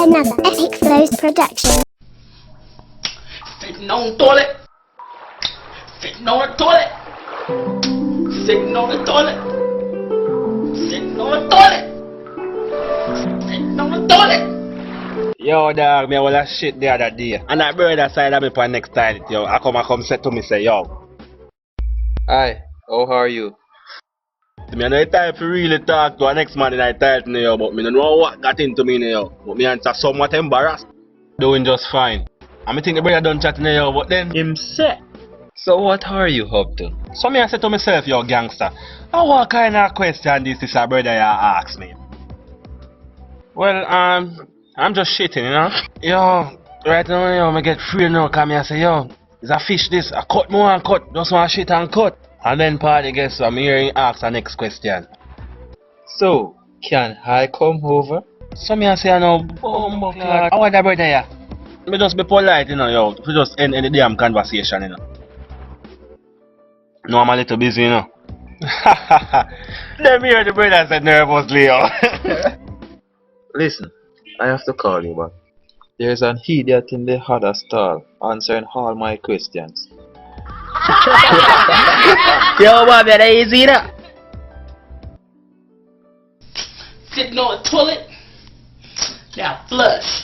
another Epicflows Production. Sitting on the toilet. Sitting on the toilet. Sitting on the toilet. Sitting on the toilet. Sitting on the toilet. Yo dog, me all that shit the other day. And that brother side of me for next time, yo. I come say to me say, yo. Hi, how are you? Me no type to really talk to a next man in I type to yo, but me no know what got into me yo. But me answer somewhat embarrassed. Doing just fine. And me think the brother done chatting yo, but then him say. So what are you up to? So me I say to myself, yo gangster, what kind of question this is a brother you ask me? Well, I'm just shitting, you know? Yo, right now, yo, me get free now, cause me I say, yo, is a fish this, I cut more and cut, just want shit and cut. And then party guess I'm hearing ask the next question. So, can I come over? So me I say, you know, how are the brother here? Me just be polite, you know, yo, to just end the damn conversation, you know. No, I'm a little busy, you know. Let me hear the brother said nervously, yo. Listen, I have to call you back. There's an idiot in the other stall answering all my questions. Yo, Bob, that easy enough. Sitting on the toilet. Now flush.